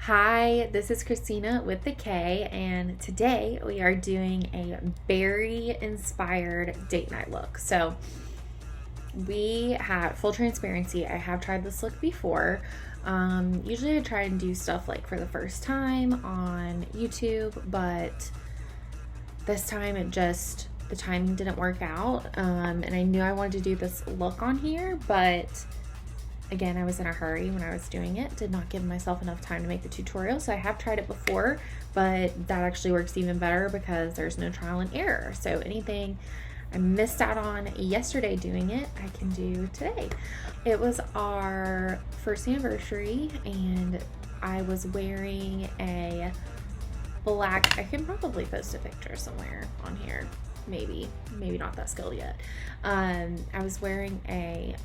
Hi, this is Kristina with Decay, and today we are doing a berry inspired date night look. So, we have full transparency. I have tried this look before. Usually, I try and do stuff like for the first time on YouTube, but this time the timing didn't work out. And I knew I wanted to do this look on here, but again, I was in a hurry when I was doing it, did not give myself enough time to make the tutorial. So I have tried it before, but that actually works even better because there's no trial and error. So anything I missed out on yesterday doing it, I can do today. It was our first anniversary and I was wearing a black, I can probably post a picture somewhere on here. Maybe not that skilled yet. I was wearing a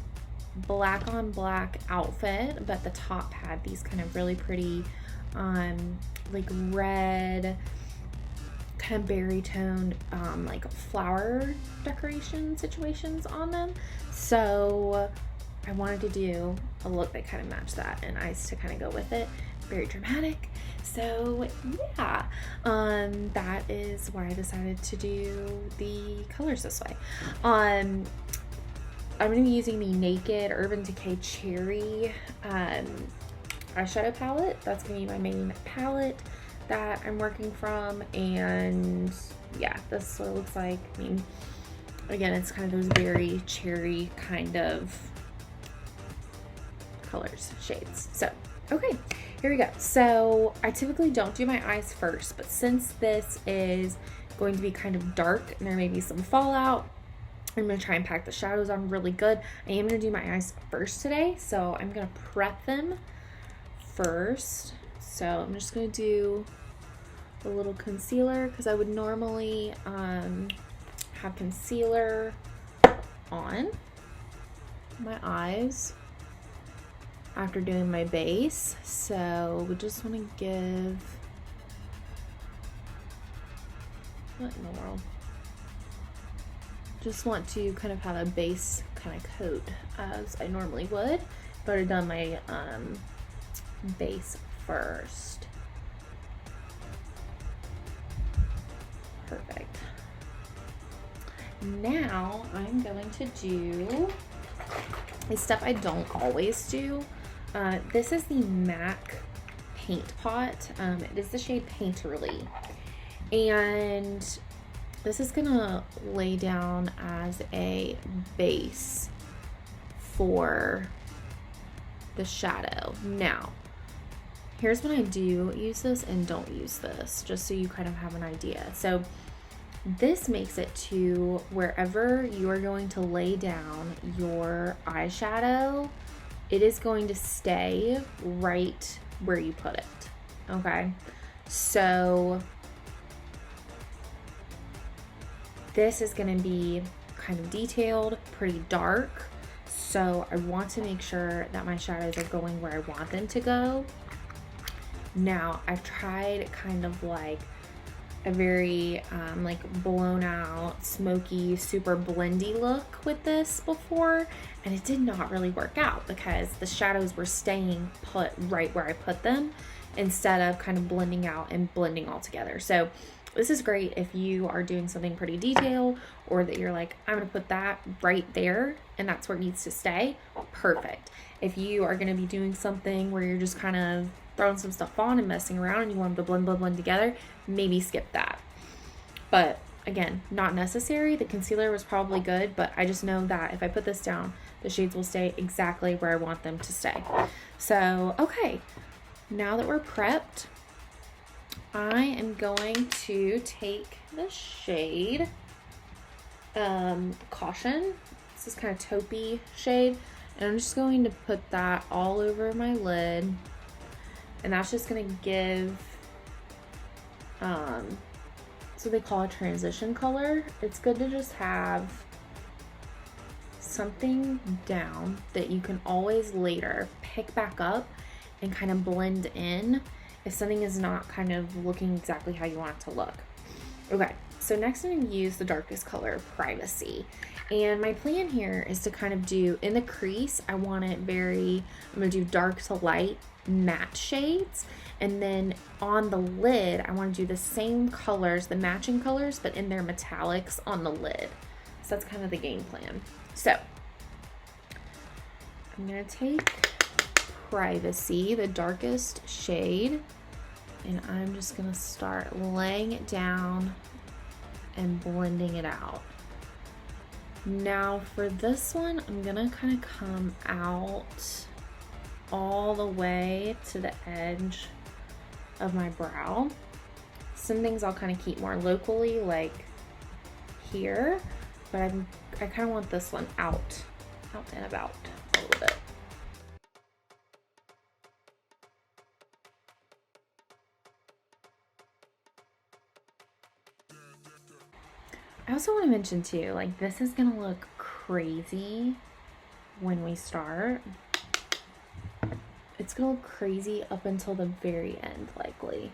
black on black outfit, but the top had these kind of really pretty like red kind of berry toned like flower decoration situations on them. So I wanted to do a look that kind of matched that and ice to kind of go with it. Very dramatic. So yeah, that is why I decided to do the colors this way. I'm going to be using the Naked Decay Cherry eyeshadow palette. That's going to be my main palette that I'm working from. And yeah, this is what it looks like. I mean, again, it's kind of those berry cherry kind of colors, shades. So, okay, here we go. So I typically don't do my eyes first, but since this is going to be kind of dark and there may be some fallout, I'm going to try and pack the shadows on really good. I am going to do my eyes first today, so I'm going to prep them first. So I'm just going to do a little concealer because I would normally have concealer on my eyes after doing my base. So we just want to give, what in the world? Just want to kind of have a base kind of coat as I normally would, but I've done my base first. Perfect. Now I'm going to do a stuff I don't always do. This is the MAC paint pot. It is the shade Painterly, and this is gonna lay down as a base for the shadow. Now, here's when I do use this and don't use this, just so you kind of have an idea. So this makes it to wherever you are going to lay down your eyeshadow, it is going to stay right where you put it, okay? So this is going to be kind of detailed, pretty dark, so I want to make sure that my shadows are going where I want them to go. Now, I've tried kind of like a very like blown out, smoky, super blendy look with this before, and it did not really work out because the shadows were staying put right where I put them instead of kind of blending out and blending all together. So this is great if you are doing something pretty detailed, or that you're like, I'm going to put that right there and that's where it needs to stay. Perfect. If you are going to be doing something where you're just kind of throwing some stuff on and messing around and you want them to blend together, maybe skip that. But again, not necessary. The concealer was probably good, but I just know that if I put this down, the shades will stay exactly where I want them to stay. So, okay, now that we're prepped, I am going to take the shade Caution. This is kind of taupey shade, and I'm just going to put that all over my lid, and that's just going to give so they call it transition color. It's good to just have something down that you can always later pick back up and kind of blend in if something is not kind of looking exactly how you want it to look. Okay, so next I'm going to use the darkest color, Privacy. And my plan here is to kind of do, in the crease, I want it I'm gonna do dark to light matte shades. And then on the lid, I wanna do the same colors, the matching colors, but in their metallics on the lid. So that's kind of the game plan. So I'm gonna take Privacy, the darkest shade, and I'm just gonna start laying it down and blending it out. Now for this one, I'm gonna kind of come out all the way to the edge of my brow. Some things I'll kind of keep more locally, like here, but I kind of want this one out and about a little bit. I also want to mention too, like this is gonna look crazy when we start. It's gonna look crazy up until the very end, likely.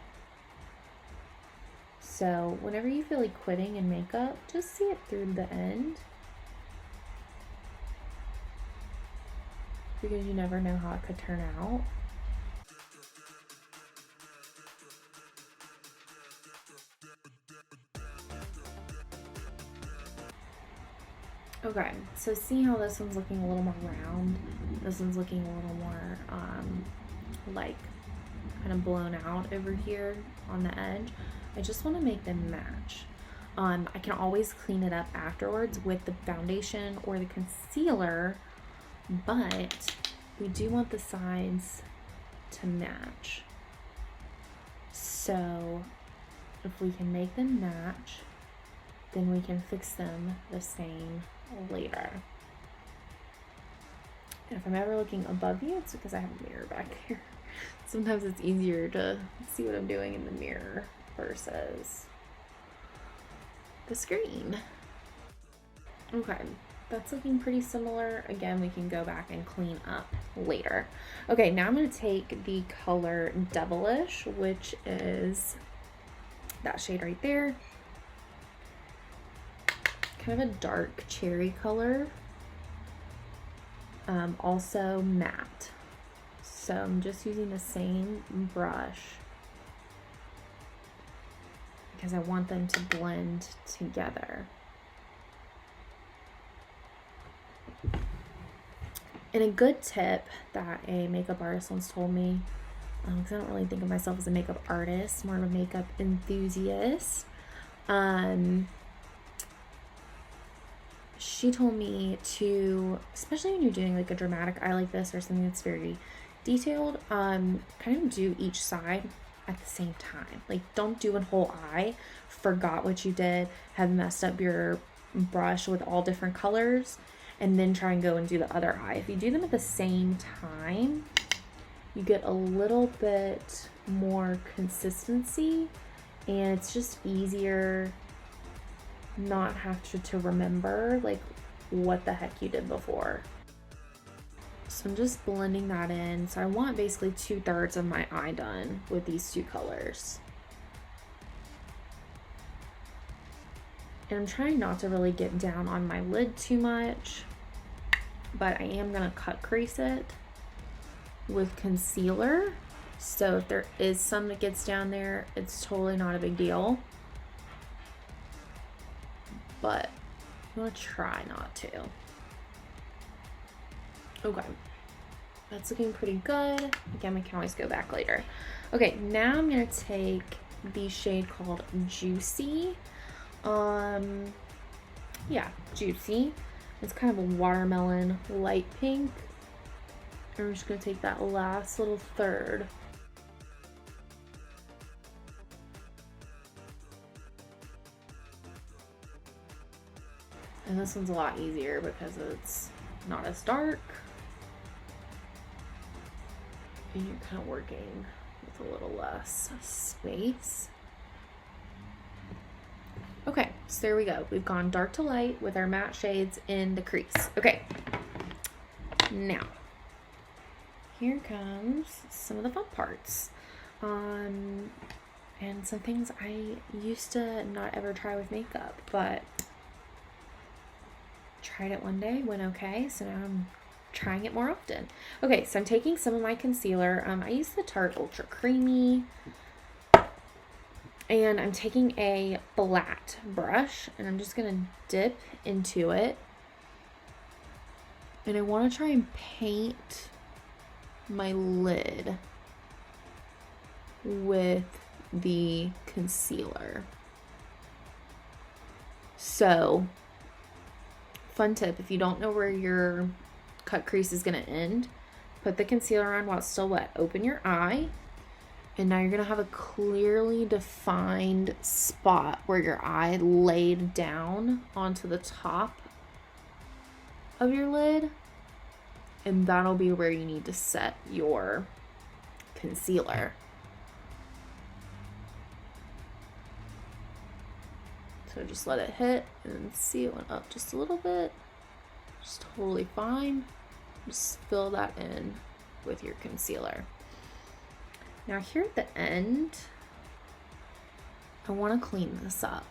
So whenever you feel like quitting in makeup, just see it through the end. Because you never know how it could turn out. Okay, so see how this one's looking a little more round? This one's looking a little more like kind of blown out over here on the edge. I just want to make them match. I can always clean it up afterwards with the foundation or the concealer, but we do want the sides to match. So if we can make them match, then we can fix them the same later. And if I'm ever looking above you, it's because I have a mirror back here. Sometimes it's easier to see what I'm doing in the mirror versus the screen. Okay, that's looking pretty similar. Again, we can go back and clean up later. Okay, now I'm going to take the color Devilish, which is that shade right there. Kind of a dark cherry color. Also matte. So I'm just using the same brush because I want them to blend together. And a good tip that a makeup artist once told me, because I don't really think of myself as a makeup artist, more of a makeup enthusiast. She told me to, especially when you're doing like a dramatic eye like this or something that's very detailed, kind of do each side at the same time. Like don't do a whole eye, forgot what you did, have messed up your brush with all different colors, and then try and go and do the other eye. If you do them at the same time, you get a little bit more consistency and it's just easier not have to remember like what the heck you did before. So I'm just blending that in. So I want basically 2/3 of my eye done with these two colors. And I'm trying not to really get down on my lid too much, but I am gonna cut crease it with concealer. So if there is some that gets down there, it's totally not a big deal. But I'm gonna try not to. Okay, that's looking pretty good. Again, we can always go back later. Okay, now I'm gonna take the shade called Juicy. Yeah, Juicy. It's kind of a watermelon light pink. And we're just gonna take that last little third. And this one's a lot easier because it's not as dark. And you're kind of working with a little less space. Okay, so there we go. We've gone dark to light with our matte shades in the crease. Okay, now here comes some of the fun parts. And some things I used to not ever try with makeup, but tried it one day, went okay, so now I'm trying it more often. Okay, so I'm taking some of my concealer. I use the Tarte Ultra Creamy, and I'm taking a flat brush, and I'm just gonna dip into it, and I want to try and paint my lid with the concealer. So, fun tip, if you don't know where your cut crease is going to end, put the concealer on while it's still wet. Open your eye, and now you're going to have a clearly defined spot where your eye laid down onto the top of your lid, and that'll be where you need to set your concealer. So just let it hit, and see it went up just a little bit. Just totally fine. Just fill that in with your concealer. Now here at the end, I want to clean this up.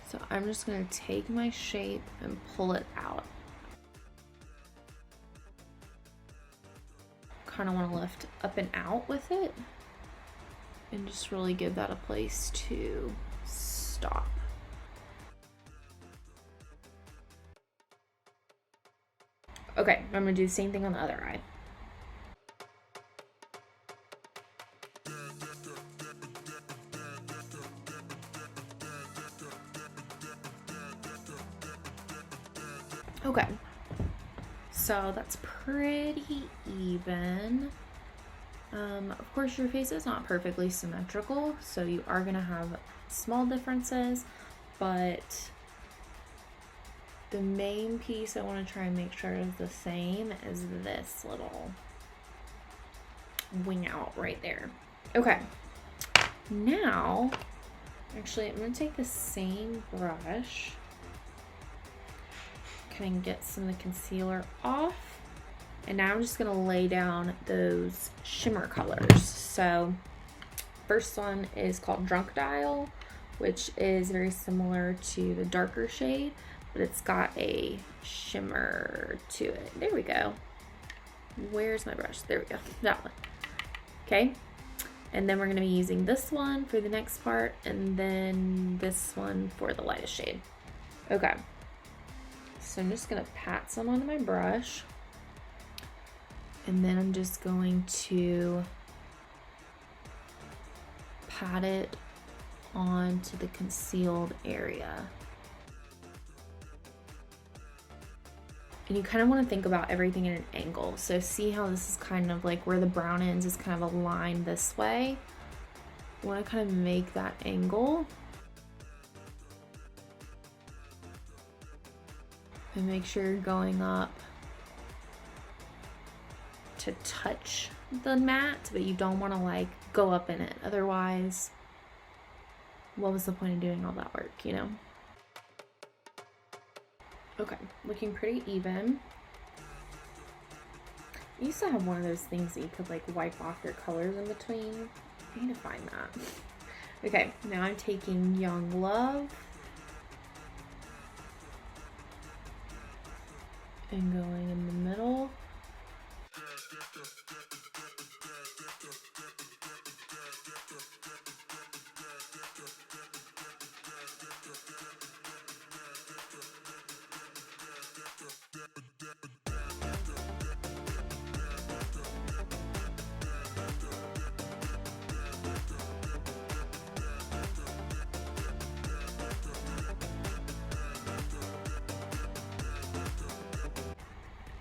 So I'm just going to take my shape and pull it out. Kind of want to lift up and out with it, and just really give that a place to stop. Okay, I'm gonna do the same thing on the other eye. Okay, so that's pretty even. Of course, your face is not perfectly symmetrical, so you are gonna have small differences, but the main piece I want to try and make sure is the same as this little wing out right there. Okay, now, actually, I'm going to take the same brush, kind of get some of the concealer off, and now I'm just going to lay down those shimmer colors. So, first one is called Drunk Dial, which is very similar to the darker shade, but it's got a shimmer to it. There we go. Where's my brush? There we go. That one. Okay. And then we're going to be using this one for the next part, and then this one for the lightest shade. Okay. So I'm just going to pat some onto my brush, and then I'm just going to pat it onto the concealed area. And you kind of want to think about everything in an angle. So see how this is kind of like where the brown ends is kind of a line this way. You want to kind of make that angle. And make sure you're going up to touch the mat, but you don't want to like go up in it. Otherwise, what was the point of doing all that work, you know? Okay, looking pretty even. I used to have one of those things that you could like wipe off your colors in between. I need to find that. Okay, now I'm taking Young Love and going in the middle.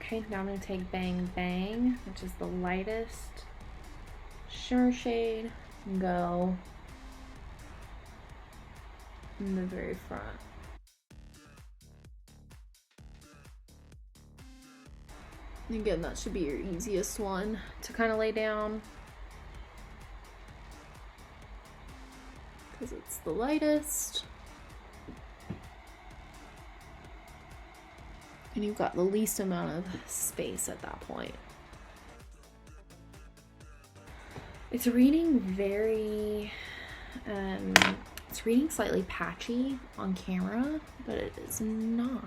Okay, now I'm going to take Bang Bang, which is the lightest shimmer shade, and go in the very front. Again, that should be your easiest one to kind of lay down, because it's the lightest. And you've got the least amount of space at that point. It's reading very It's reading slightly patchy on camera, but it is not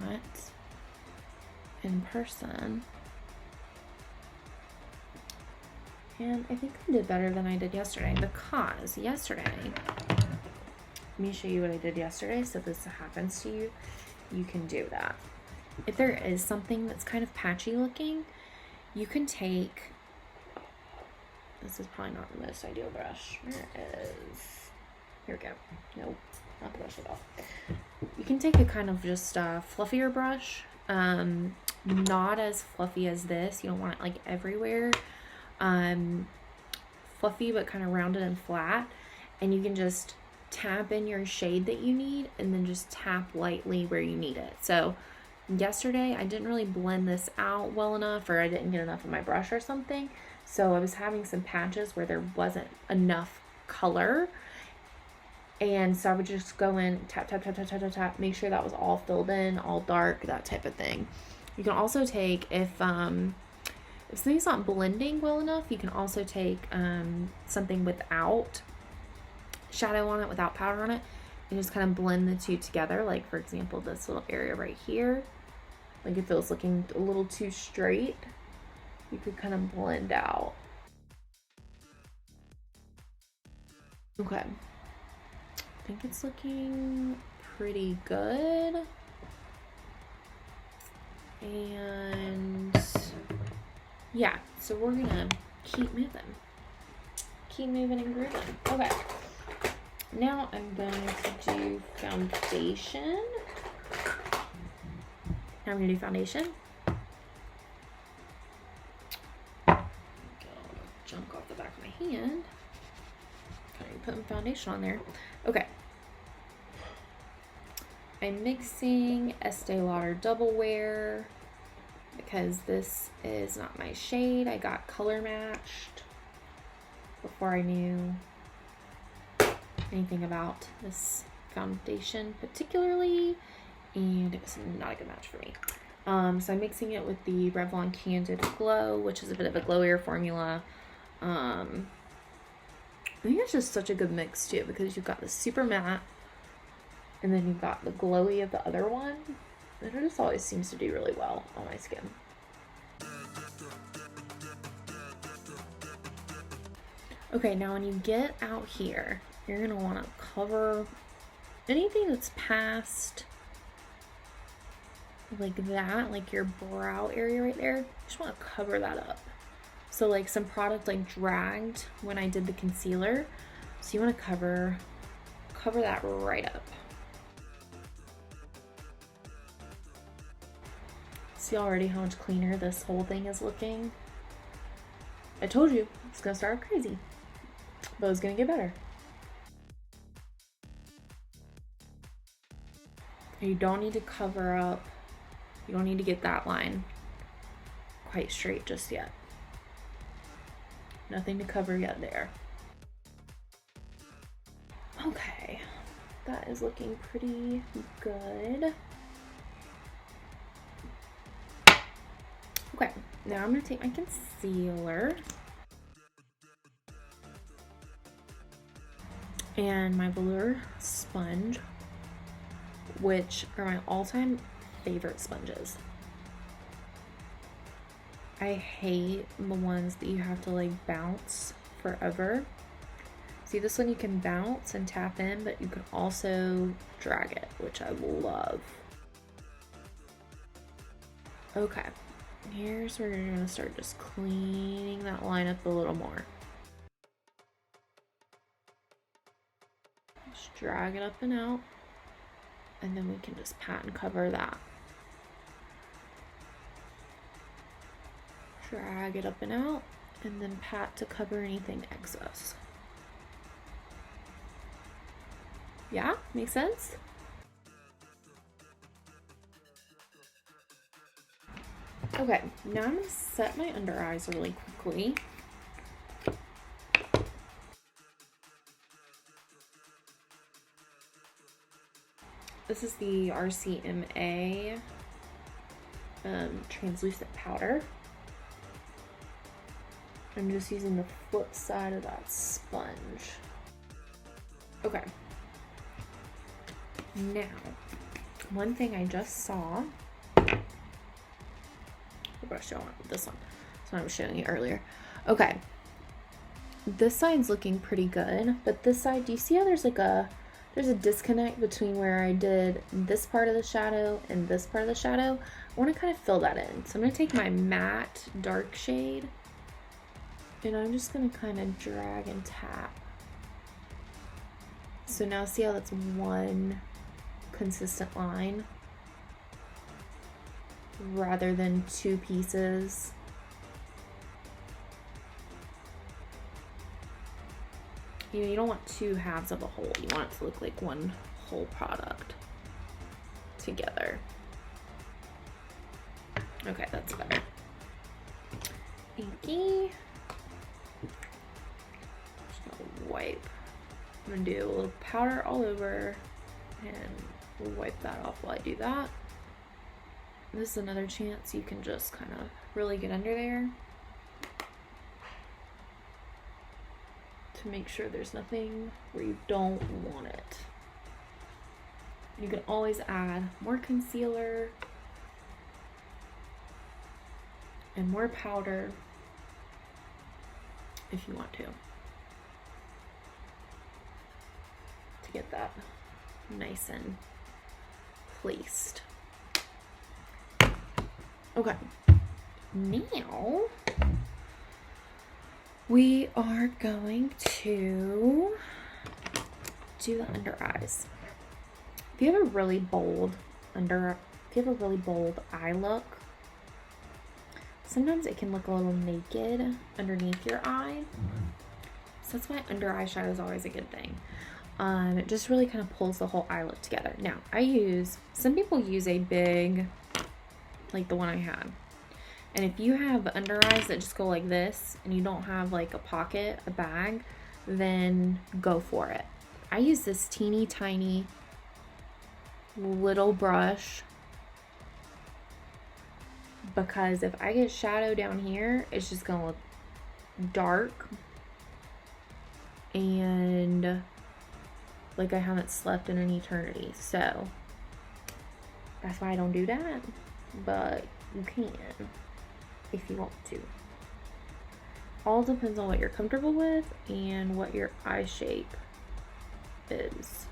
in person. And I think I did better than I did yesterday, because yesterday, let me show you what I did yesterday. So if this happens to you, you can do that. If there is something that's kind of patchy looking, you can take, this is probably not the most ideal brush. Where is, here we go. Nope, not the brush at all. You can take a kind of just fluffier brush, not as fluffy as this. You don't want it like everywhere. Fluffy but kind of rounded and flat, and you can just tap in your shade that you need and then just tap lightly where you need it. So yesterday I didn't really blend this out well enough, or I didn't get enough of my brush or something, so I was having some patches where there wasn't enough color, and so I would just go in, tap tap tap tap tap tap tap, make sure that was all filled in, all dark, that type of thing. You can also take, if something's not blending well enough, you can also take something without shadow on it, without powder on it, and just kind of blend the two together. Like for example, this little area right here, like if it was looking a little too straight, you could kind of blend out. Okay, I think it's looking pretty good. And yeah, so we're gonna keep moving and grooving. Okay, now I'm going to do foundation. Now I'm gonna do foundation. Junk off the back of my hand. Kind of putting foundation on there. Okay. I'm mixing Estee Lauder Double Wear because this is not my shade. I got color matched before I knew anything about this foundation particularly, and it was not a good match for me. So I'm mixing it with the Revlon Candid Glow, which is a bit of a glowier formula. I think it's just such a good mix too, because you've got the super matte and then you've got the glowy of the other one. And it just always seems to do really well on my skin. Okay, now when you get out here, you're gonna wanna cover anything that's past like that, like your brow area right there. You just wanna cover that up. So like some product like dragged when I did the concealer. So you wanna cover that right up. See already how much cleaner this whole thing is looking? I told you, it's gonna start crazy, but it's gonna get better. You don't need to cover up, you don't need to get that line quite straight just yet. Nothing to cover yet there. Okay, that is looking pretty good. Okay, now I'm gonna take my concealer and my velour sponge, which are my all-time favorite sponges. I hate the ones that you have to like bounce forever. See, this one you can bounce and tap in, but you can also drag it, which I love. Okay, here's where you're gonna start just cleaning that line up a little more. Just drag it up and out, and then we can just pat and cover that. Drag it up and out, and then pat to cover anything excess. Yeah, makes sense? Okay, now I'm gonna set my under eyes really quickly. This is the RCMA translucent powder. I'm just using the flip side of that sponge. Okay, Now, one thing I just saw, what brush do I want? This one. That's what I was showing you earlier. Okay, this side's looking pretty good, but this side, do you see how there's a disconnect between where I did this part of the shadow and this part of the shadow? I want to kind of fill that in. So I'm going to take my matte dark shade and I'm just going to kind of drag and tap. So now see how that's one consistent line rather than two pieces. You know, you don't want two halves of a whole. You want it to look like one whole product together. Okay, that's better. Inky. Just gonna wipe. I'm gonna do a little powder all over and wipe that off while I do that. This is another chance you can just kind of really get under there to make sure there's nothing where you don't want it. You can always add more concealer and more powder if you want to get that nice and placed. Okay, now we are going to do the under eyes. If you have a really bold eye look, sometimes it can look a little naked underneath your eye. So that's why under eyeshadow is always a good thing. It just really kind of pulls the whole eye look together. Now, some people use a big, like the one I had. And if you have under eyes that just go like this and you don't have like a bag, then go for it. I use this teeny tiny little brush because if I get shadow down here, it's just gonna look dark and like I haven't slept in an eternity. So that's why I don't do that, but you can if you want to. All depends on what you're comfortable with and what your eye shape is.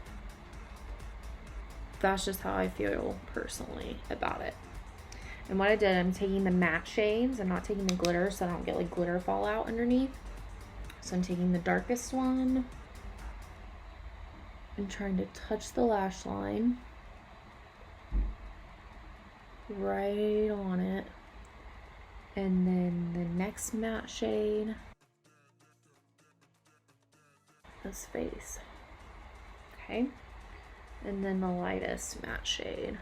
That's just how I feel personally about it. And what I did, I'm taking the matte shades. I'm not taking the glitter so I don't get like glitter fallout underneath. So I'm taking the darkest one and trying to touch the lash line right on it. And then the next matte shade, this face. Okay. And then the lightest matte shade.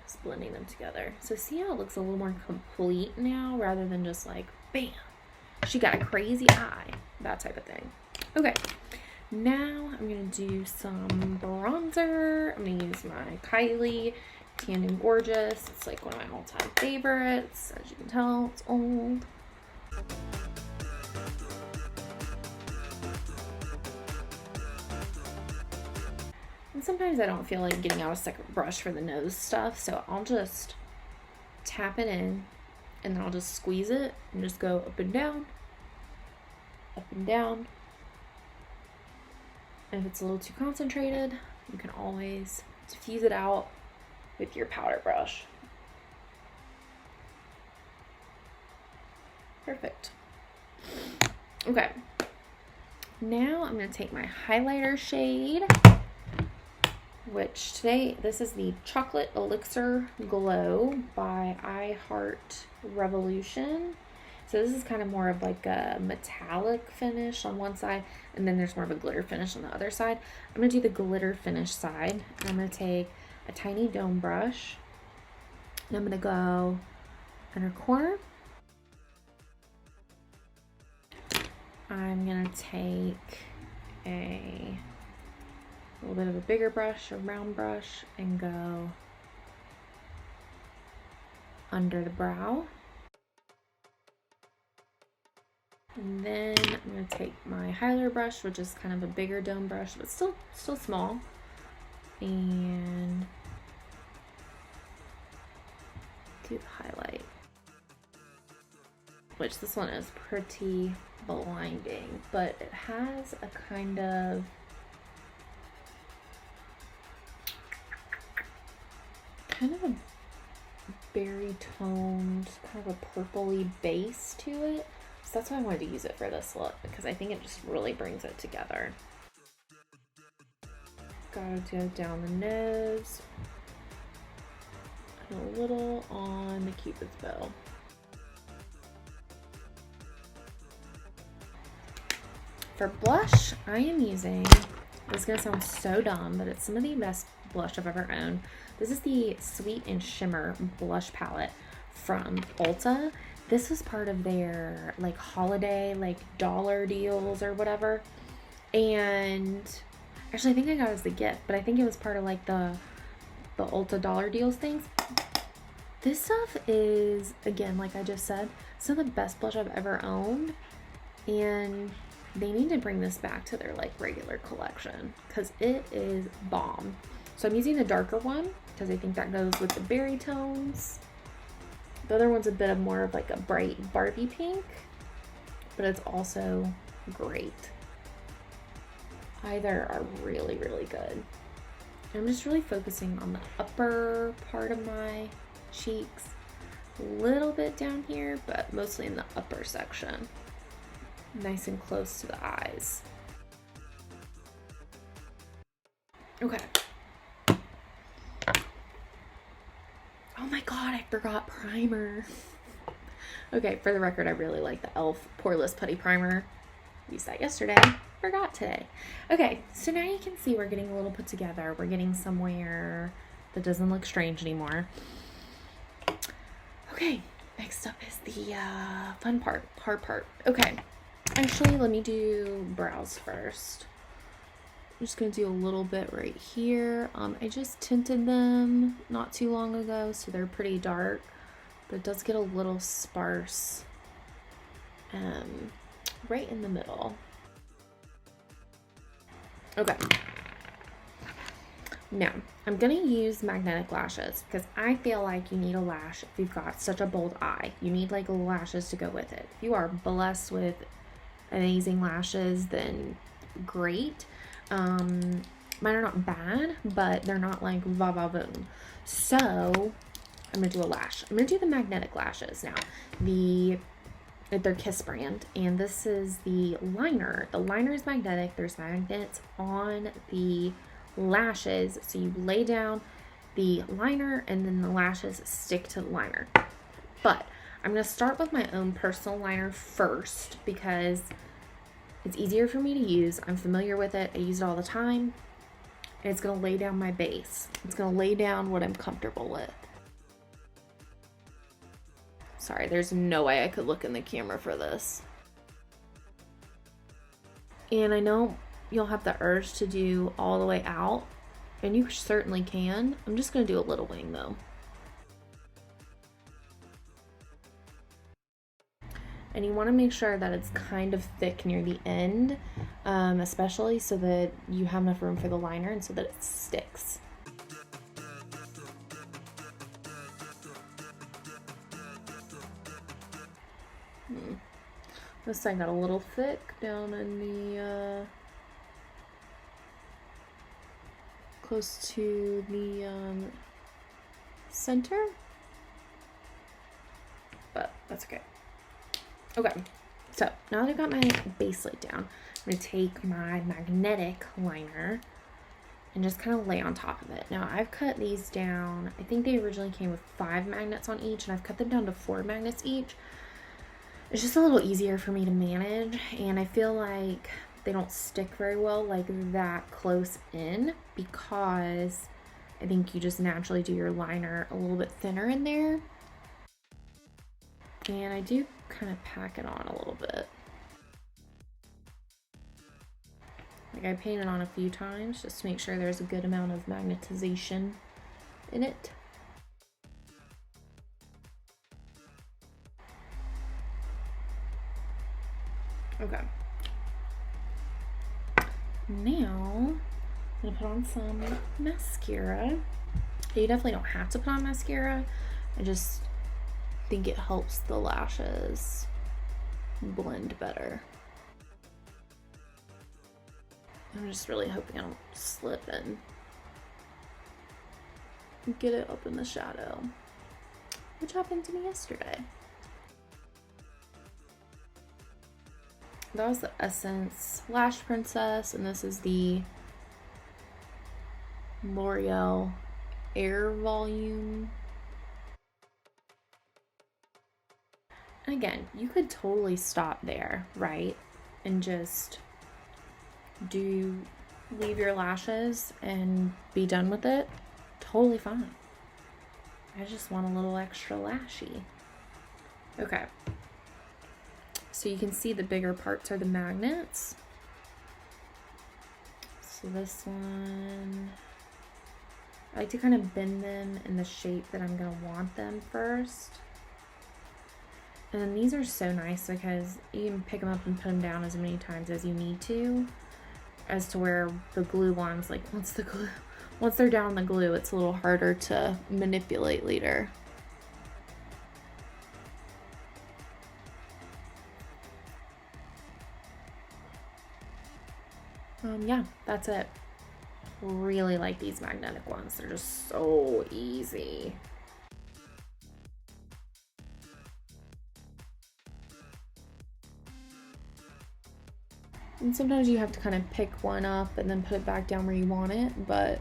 Just blending them together. So see how it looks a little more complete now rather than just like, bam, she got a crazy eye. That type of thing. Okay, now I'm going to do some bronzer. I'm going to use my Kylie Tan and Gorgeous. It's like one of my all-time favorites. As you can tell, it's old. And sometimes I don't feel like getting out a second brush for the nose stuff, so I'll just tap it in and then I'll just squeeze it and just go up and down, up and down. And if it's a little too concentrated, you can always diffuse it out with your powder brush. Perfect. Okay. Now I'm going to take my highlighter shade, which today, this is the Chocolate Elixir Glow by I Heart Revolution. So this is kind of more of like a metallic finish on one side, and then there's more of a glitter finish on the other side. I'm going to do the glitter finish side. And I'm going to take a tiny dome brush, and I'm going to go inner corner. I'm going to take a little bit of a bigger brush, a round brush, and go under the brow. And then I'm going to take my highlighter brush, which is kind of a bigger dome brush, but still small. And do the highlight. Which this one is pretty blinding, but it has a kind of a berry toned, kind of a purpley base to it. So that's why I wanted to use it for this look, because I think it just really brings it together. Gotta go down the nose and a little on the Cupid's bow. For blush, I am using, this is gonna sound so dumb, but it's some of the best blush I've ever owned. This is the Sweet and Shimmer blush palette from Ulta. This was part of their like holiday, like dollar deals or whatever. And actually I think I got it as a gift, but I think it was part of like the Ulta dollar deals things. This stuff is, again, like I just said, some of the best blush I've ever owned. And they need to bring this back to their like regular collection because it is bomb. So I'm using the darker one because I think that goes with the berry tones. The other one's a bit of more of like a bright Barbie pink, but it's also great. Either are really, really good. I'm just really focusing on the upper part of my cheeks, a little bit down here, but mostly in the upper section. Nice and close to the eyes. Okay. Oh my god, I forgot primer. Okay, for the record, I really like the e.l.f. Poreless Putty Primer. Used that yesterday. Forgot today. Okay, so now you can see we're getting a little put together. We're getting somewhere that doesn't look strange anymore. Okay, next up is the fun part, hard part. Okay. Actually, let me do brows first. I'm just going to do a little bit right here. I just tinted them not too long ago, so they're pretty dark, but it does get a little sparse right in the middle. Okay. Now, I'm going to use magnetic lashes because I feel like you need a lash if you've got such a bold eye. You need like lashes to go with it. If you are blessed with amazing lashes, then great. Mine are not bad, but they're not like va va voom. So I'm gonna do a lash. I'm gonna do the magnetic lashes now. Their Kiss brand, and this is the liner. The liner is magnetic. There's magnets on the lashes, so you lay down the liner and then the lashes stick to the liner. But I'm going to start with my own personal liner first because it's easier for me to use. I'm familiar with it. I use it all the time. And it's going to lay down my base. It's going to lay down what I'm comfortable with. Sorry, there's no way I could look in the camera for this. And I know you'll have the urge to do all the way out, and you certainly can. I'm just going to do a little wing though. And you want to make sure that it's kind of thick near the end, especially so that you have enough room for the liner and so that it sticks. This side got a little thick down in the, close to the center, but that's okay. Okay, so now that I've got my base laid down, I'm going to take my magnetic liner and just kind of lay on top of it. Now I've cut these down, I think they originally came with 5 magnets on each, and I've cut them down to 4 magnets each. It's just a little easier for me to manage, and I feel like they don't stick very well like that close in because I think you just naturally do your liner a little bit thinner in there. And I do kind of pack it on a little bit. Like I painted on a few times just to make sure there's a good amount of magnetization in it. Okay. Now, I'm going to put on some mascara. You definitely don't have to put on mascara. I just think it helps the lashes blend better. I'm just really hoping I don't slip and get it up in the shadow, which happened to me yesterday. That was the Essence Lash Princess, and this is the L'Oreal Air Volume. And again, you could totally stop there, right? And just leave your lashes and be done with it. Totally fine. I just want a little extra lashy. Okay. So you can see the bigger parts are the magnets. So this one, I like to kind of bend them in the shape that I'm going to want them first. And then these are so nice because you can pick them up and put them down as many times as you need to, as to where the glue ones, like once they're down the glue, it's a little harder to manipulate later. Yeah, that's it. Really like these magnetic ones. They're just so easy. And sometimes you have to kind of pick one up and then put it back down where you want it, but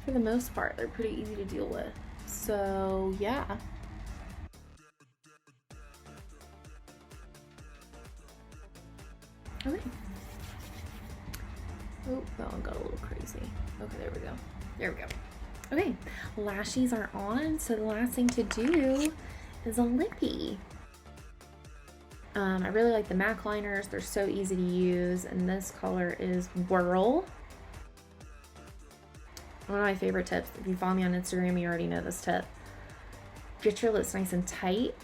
for the most part, they're pretty easy to deal with. So, yeah. Okay. Oh, that one got a little crazy. Okay, there we go. There we go. Okay, lashes are on, so the last thing to do is a lippy. I really like the MAC liners. They're so easy to use, and this color is Whirl. One of my favorite tips, if you follow me on Instagram, you already know this tip. Get your lips nice and tight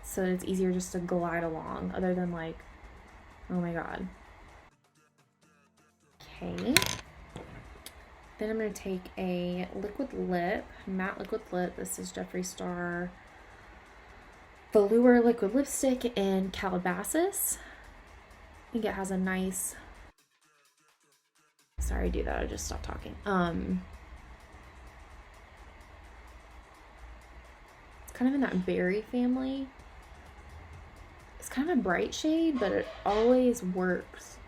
so that it's easier just to glide along, other than like, oh my god. Okay. Then I'm going to take a liquid lip, matte liquid lip. This is Jeffree Star Velour liquid lipstick in Calabasas. I think it has a nice, sorry, I do that, I just stopped talking. It's kind of in that berry family. It's kind of a bright shade, but it always works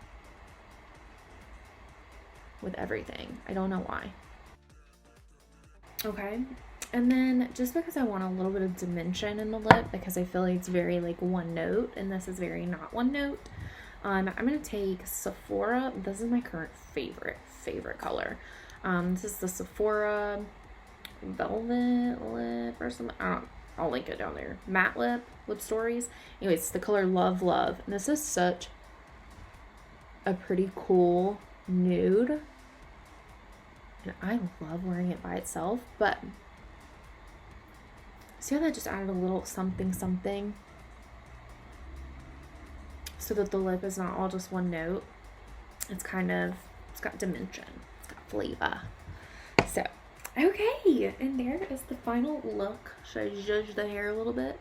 with everything. I don't know why. Okay. And then just because I want a little bit of dimension in the lip, because I feel like it's very like one note, and this is very not one note, I'm going to take Sephora. This is my current favorite color. This is the Sephora Velvet Lip or something. I'll link it down there. Matte Lip Stories. Anyways, it's the color Love Love. And this is such a pretty cool nude. And I love wearing it by itself, but see how that just added a little something so that the lip is not all just one note. It's got dimension, it's got flavor. So, okay, and there is the final look. Should I judge the hair a little bit?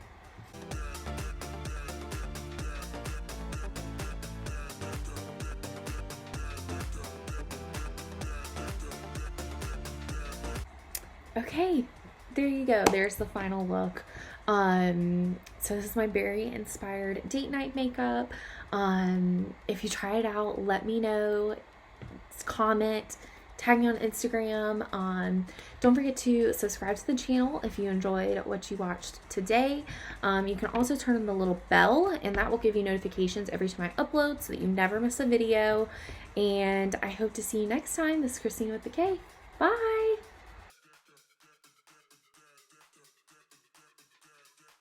Okay, there you go. There's the final look. So this is my berry inspired date night makeup. If you try it out, let me know. Comment, tag me on Instagram. Don't forget to subscribe to the channel if you enjoyed what you watched today. You can also turn on the little bell, and that will give you notifications every time I upload so that you never miss a video. And I hope to see you next time. This is Kristina with Decay. Bye!